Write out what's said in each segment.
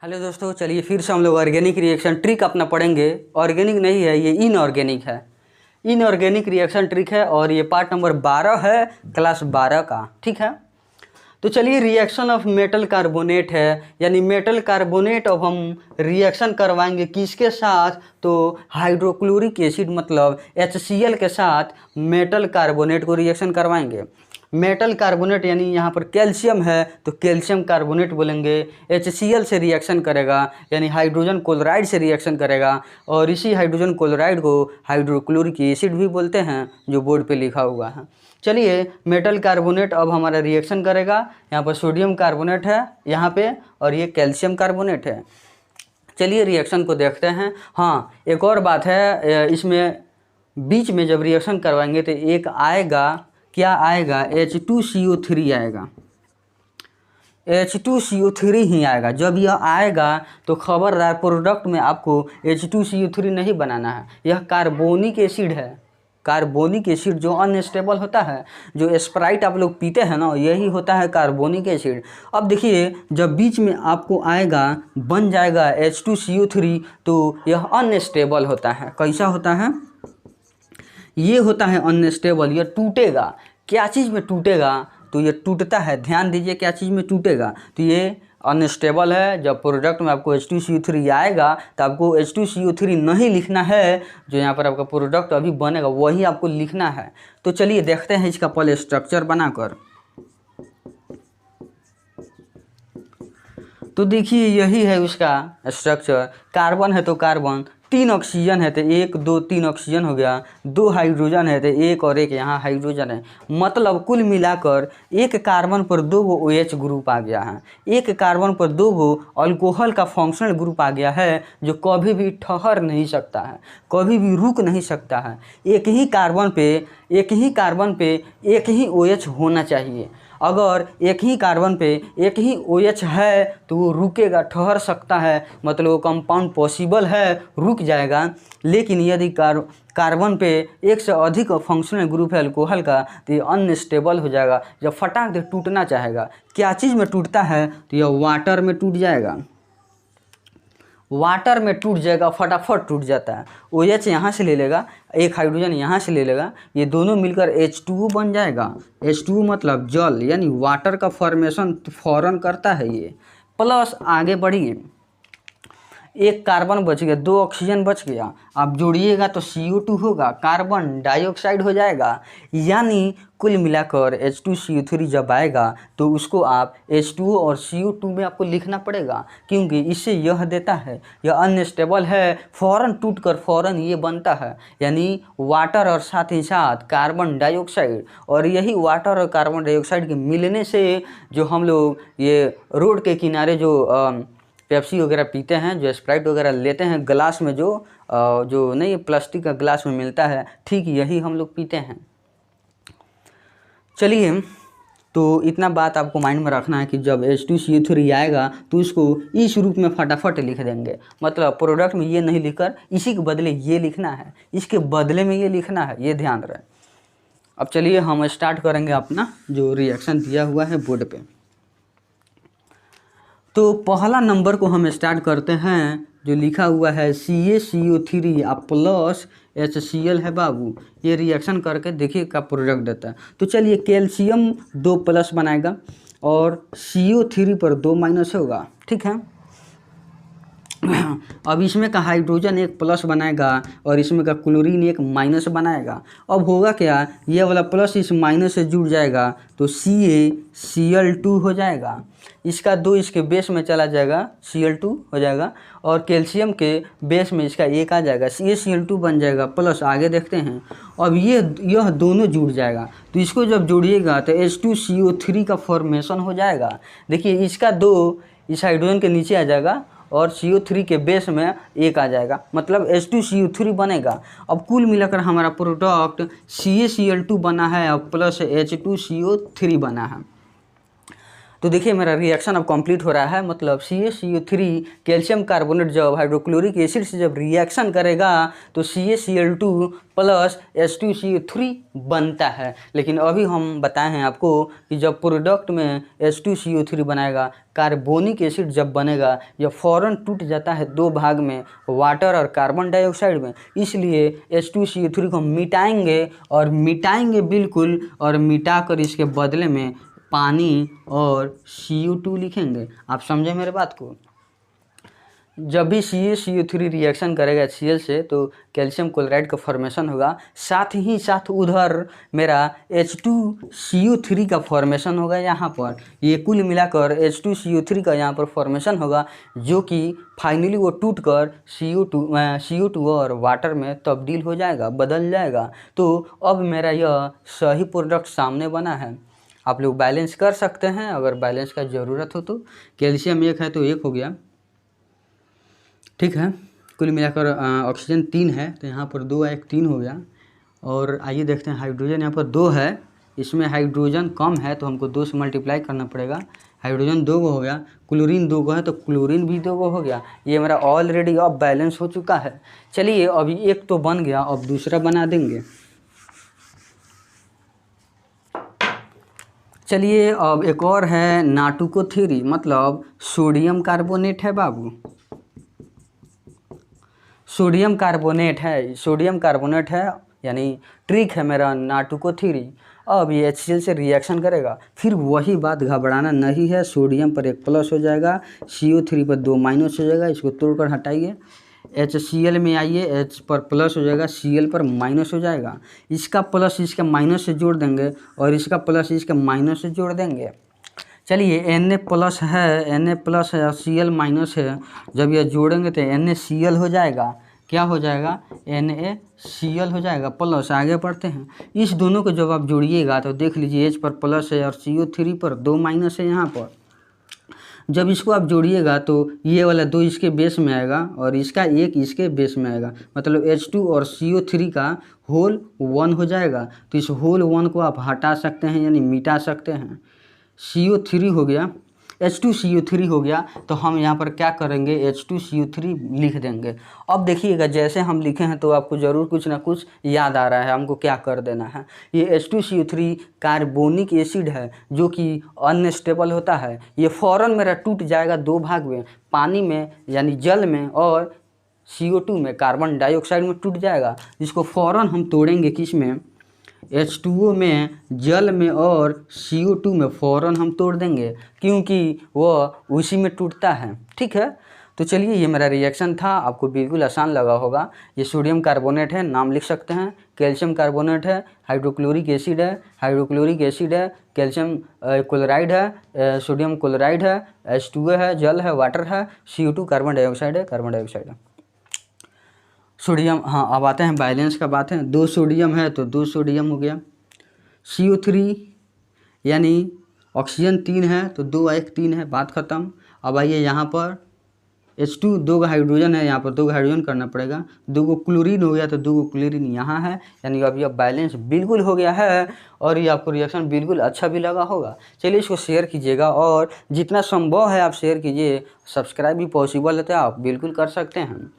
Hello दोस्तों, चलिए फिर से हम लोग ऑर्गेनिक रिएक्शन ट्रिक अपना पढ़ेंगे। ऑर्गेनिक नहीं है, ये इनऑर्गेनिक है। इनऑर्गेनिक रिएक्शन ट्रिक है और ये पार्ट नंबर 12 है, क्लास 12 का। ठीक है, तो चलिए रिएक्शन ऑफ मेटल कार्बोनेट है, यानी मेटल कार्बोनेट अब हम रिएक्शन करवाएंगे किसके साथ, तो हाइड्रोक्लोरिक एसिड मतलब HCl के साथ मेटल कार्बोनेट को रिएक्शन करवाएंगे। मेटल कार्बोनेट यानी यहाँ पर कैल्शियम है तो कैल्शियम कार्बोनेट बोलेंगे। HCl से रिएक्शन करेगा यानी हाइड्रोजन क्लोराइड से रिएक्शन करेगा, और इसी हाइड्रोजन क्लोराइड को हाइड्रोक्लोरिक एसिड भी बोलते हैं, जो बोर्ड पे लिखा हुआ है। चलिए मेटल कार्बोनेट अब हमारा रिएक्शन करेगा। यहाँ पर सोडियम कार्बोनेट है यहाँ पे, और ये कैल्शियम कार्बोनेट है। चलिए रिएक्शन को देखते हैं। हाँ, एक और बात है, इसमें बीच में जब रिएक्शन करवाएंगे तो एक आएगा, क्या आएगा, H2CO3 आएगा। H2CO3 ही आएगा। जब यह आएगा तो खबरदार प्रोडक्ट में आपको H2CO3 नहीं बनाना है। यह कार्बोनिक एसिड है। कार्बोनिक एसिड जो अनस्टेबल होता है, जो स्प्राइट आप लोग पीते हैं ना, यही होता है कार्बोनिक एसिड। अब देखिए जब बीच में आपको आएगा, बन जाएगा H2CO3, तो यह अनस्टेबल होता है। कैसा होता है? ये होता है अनस्टेबल, यह टूटेगा। क्या चीज़ में टूटेगा? तो ये टूटता है, ध्यान दीजिए क्या चीज़ में टूटेगा, तो ये अनस्टेबल है। जब प्रोडक्ट में आपको H2CO3 आएगा तो आपको H2CO3 नहीं लिखना है, जो यहाँ पर आपका प्रोडक्ट अभी बनेगा वही आपको लिखना है। तो चलिए देखते हैं इसका पहले स्ट्रक्चर बनाकर। तो देखिए यही है उसका स्ट्रक्चर। कार्बन है तो कार्बन, 3 ऑक्सीजन है तो 1 2 3 ऑक्सीजन हो गया, 2 हाइड्रोजन है तो 1 और 1 यहाँ हाइड्रोजन है। मतलब कुल मिलाकर एक कार्बन पर 2 गो OH ग्रुप आ गया है, एक कार्बन पर 2 गो अल्कोहल का फंक्शनल ग्रुप आ गया है, जो कभी भी ठहर नहीं सकता है, कभी भी रुक नहीं सकता है। एक ही कार्बन पे एक ही OH होना चाहिए। अगर एक ही कार्बन पे एक ही OH है तो वो रुकेगा, ठहर सकता है, मतलब वो कंपाउंड पॉसिबल है, रुक जाएगा। लेकिन यदि कार्बन पे एक से अधिक फंक्शनल ग्रुप है अल्कोहल का, तो ये अनस्टेबल हो जाएगा। जब फटाक से टूटना चाहेगा, क्या चीज़ में टूटता है, तो यह वाटर में टूट जाएगा। वाटर में टूट जाएगा, फटाफट टूट जाता है। OH यहाँ से ले लेगा, एक हाइड्रोजन यहाँ से ले लेगा, ये दोनों मिलकर H2O बन जाएगा। H2O मतलब जल, यानी वाटर का फॉर्मेशन फौरन करता है ये। प्लस आगे बढ़िए, एक कार्बन बच गया, 2 ऑक्सीजन बच गया। आप जोड़िएगा तो CO2 होगा, कार्बन डाइऑक्साइड हो जाएगा। यानी कुल मिलाकर H2CO3 जब आएगा तो उसको आप H2O और CO2 में आपको लिखना पड़ेगा, क्योंकि इससे यह देता है, यह अनस्टेबल है, फ़ौरन टूट कर फ़ौरन ये बनता है। यानी वाटर और साथ ही साथ कार्बन डाइऑक्साइड, और यही वाटर और कार्बन डाइऑक्साइड के मिलने से जो हम लोग ये रोड के किनारे जो पेप्सी वगैरह पीते हैं, जो स्प्राइट वगैरह लेते हैं ग्लास में, जो नहीं प्लास्टिक का ग्लास में मिलता है, ठीक यही हम लोग पीते हैं। चलिए, तो इतना बात आपको माइंड में रखना है कि जब H2CO3 आएगा तो उसको इस रूप में फटाफट लिख देंगे। मतलब प्रोडक्ट में ये नहीं लिखकर इसी के बदले ये लिखना है, इसके बदले में ये लिखना है, ये ध्यान रहे। अब चलिए हम स्टार्ट करेंगे अपना जो रिएक्शन दिया हुआ है बोर्ड पे। तो पहला नंबर को हम स्टार्ट करते हैं, जो लिखा हुआ है CaCO3 अब प्लस HCl है बाबू। ये रिएक्शन करके देखिए क्या प्रोडक्ट देता है। तो चलिए कैल्शियम 2 प्लस बनाएगा और CO3 पर 2 माइनस होगा, ठीक है। अब इसमें का हाइड्रोजन 1 प्लस बनाएगा और इसमें का क्लोरीन 1 माइनस बनाएगा। अब होगा क्या, ये वाला प्लस इस माइनस से जुड़ जाएगा तो CaCl2 हो जाएगा। इसका 2 इसके बेस में चला जाएगा, Cl2 हो जाएगा, और कैल्शियम के बेस में इसका 1 आ जाएगा, CaCl2 बन जाएगा। प्लस आगे देखते हैं, अब यह दोनों जुड़ जाएगा, तो इसको जब जोड़िएगा तो H2CO3 का फॉर्मेशन हो जाएगा। देखिए इसका 2 इस हाइड्रोजन के नीचे आ जाएगा और CO3 के बेस में 1 आ जाएगा, मतलब H2CO3 बनेगा। अब कुल मिलाकर हमारा प्रोडक्ट CaCl2 बना है और प्लस H2CO3 बना है। तो देखिए मेरा रिएक्शन अब कंप्लीट हो रहा है, मतलब CaCO3 कैल्शियम कार्बोनेट जब हाइड्रोक्लोरिक एसिड से जब रिएक्शन करेगा तो CaCl2 प्लस H2CO3 बनता है। लेकिन अभी हम बताए हैं आपको कि जब प्रोडक्ट में H2CO3 बनाएगा, कार्बोनिक एसिड जब बनेगा, यह फ़ौरन टूट जाता है दो भाग में, वाटर और कार्बन डाइऑक्साइड में। इसलिए H2CO3 को मिटाएंगे बिल्कुल, और मिटा कर इसके बदले में पानी और CO2 लिखेंगे। आप समझे मेरे बात को? जब भी CaCO3 रिएक्शन करेगा HCl से तो कैल्शियम क्लोराइड का फॉर्मेशन होगा, साथ ही साथ उधर मेरा H2CO3 का फॉर्मेशन होगा यहाँ पर। ये कुल मिलाकर H2CO3 का यहाँ पर फॉर्मेशन होगा, जो कि फाइनली वो टूट कर CO2 और वाटर में तब्दील हो जाएगा, बदल जाएगा। तो अब मेरा यह सही प्रोडक्ट सामने बना है। आप लोग बैलेंस कर सकते हैं अगर बैलेंस का ज़रूरत हो तो। कैल्शियम 1 है तो 1 हो गया, ठीक है। कुल मिलाकर ऑक्सीजन 3 है तो यहाँ पर 2 1 3 हो गया। और आइए देखते हैं, हाइड्रोजन यहाँ पर 2 है, इसमें हाइड्रोजन कम है तो हमको 2 से मल्टीप्लाई करना पड़ेगा। हाइड्रोजन 2 हो गया, क्लोरीन 2 है तो क्लोरीन भी 2 हो गया। ये मेरा ऑलरेडी अब बैलेंस हो चुका है। चलिए अभी एक तो बन गया, अब दूसरा बना देंगे। चलिए अब एक और है नाटुको3, मतलब सोडियम कार्बोनेट है बाबू, सोडियम कार्बोनेट है, यानी ट्रिक है मेरा नाटुको3। अब ये HCl से रिएक्शन करेगा, फिर वही बात, घबराना नहीं है। सोडियम पर 1 प्लस हो जाएगा, CO3 पर 2 माइनस हो जाएगा, इसको तोड़कर हटाइए। HCl में आइए, H पर प्लस हो जाएगा, Cl पर माइनस हो जाएगा। इसका प्लस इसके माइनस से जोड़ देंगे और इसका प्लस इसके माइनस से जोड़ देंगे। चलिए Na प्लस है और Cl माइनस है, जब यह जोड़ेंगे तो NaCl हो जाएगा। क्या हो जाएगा? NaCl हो जाएगा प्लस। आगे बढ़ते हैं, इस दोनों को जब आप जोड़िएगा तो देख लीजिए H पर प्लस है और CO3 पर 2 माइनस है यहाँ पर। जब इसको आप जोड़िएगा तो ये वाला 2 इसके बेस में आएगा और इसका 1 इसके बेस में आएगा, मतलब H2 और CO3 का होल 1 हो जाएगा। तो इस होल 1 को आप हटा सकते हैं, यानी मिटा सकते हैं। CO3 हो गया, H2CO3 हो गया, तो हम यहाँ पर क्या करेंगे, H2CO3 लिख देंगे। अब देखिएगा जैसे हम लिखे हैं तो आपको ज़रूर कुछ ना कुछ याद आ रहा है हमको क्या कर देना है। ये H2CO3 कार्बोनिक एसिड है जो कि अनस्टेबल होता है। ये फ़ौरन मेरा टूट जाएगा दो भाग में, पानी में यानी जल में और CO2 में, कार्बन डाइऑक्साइड में टूट जाएगा। जिसको फ़ौरन हम तोड़ेंगे किस में, H2O में, जल में और CO2 में फ़ौरन हम तोड़ देंगे, क्योंकि वह उसी में टूटता है। ठीक है, तो चलिए ये मेरा रिएक्शन था, आपको बिल्कुल आसान लगा होगा। ये सोडियम कार्बोनेट है, नाम लिख सकते हैं, कैल्शियम कार्बोनेट है, हाइड्रोक्लोरिक एसिड है, कैल्शियम क्लोराइड है, सोडियम क्लोराइड है, H2O है, जल है, वाटर है, CO2 कार्बन डाइऑक्साइड है। सोडियम, हाँ अब आते हैं बैलेंस का बात है। 2 सोडियम है तो 2 सोडियम हो गया। CO3 यानी ऑक्सीजन 3 है तो 2 1 3 है, बात ख़त्म। अब आइए यहाँ पर H2, 2 हाइड्रोजन है, यहाँ पर 2 हाइड्रोजन करना पड़ेगा। 2 क्लोरीन हो गया तो 2 क्लोरीन यहाँ है, यानी अब यह बैलेंस बिल्कुल हो गया है और ये आपको रिएक्शन बिल्कुल अच्छा भी लगा होगा। चलिए इसको शेयर कीजिएगा और जितना संभव है आप शेयर कीजिए। सब्सक्राइब भी पॉसिबल है तो आप बिल्कुल कर सकते हैं।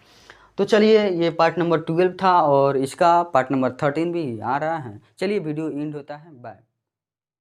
तो चलिए ये पार्ट नंबर 12 था और इसका पार्ट नंबर 13 भी आ रहा है। चलिए वीडियो एंड होता है, बाय।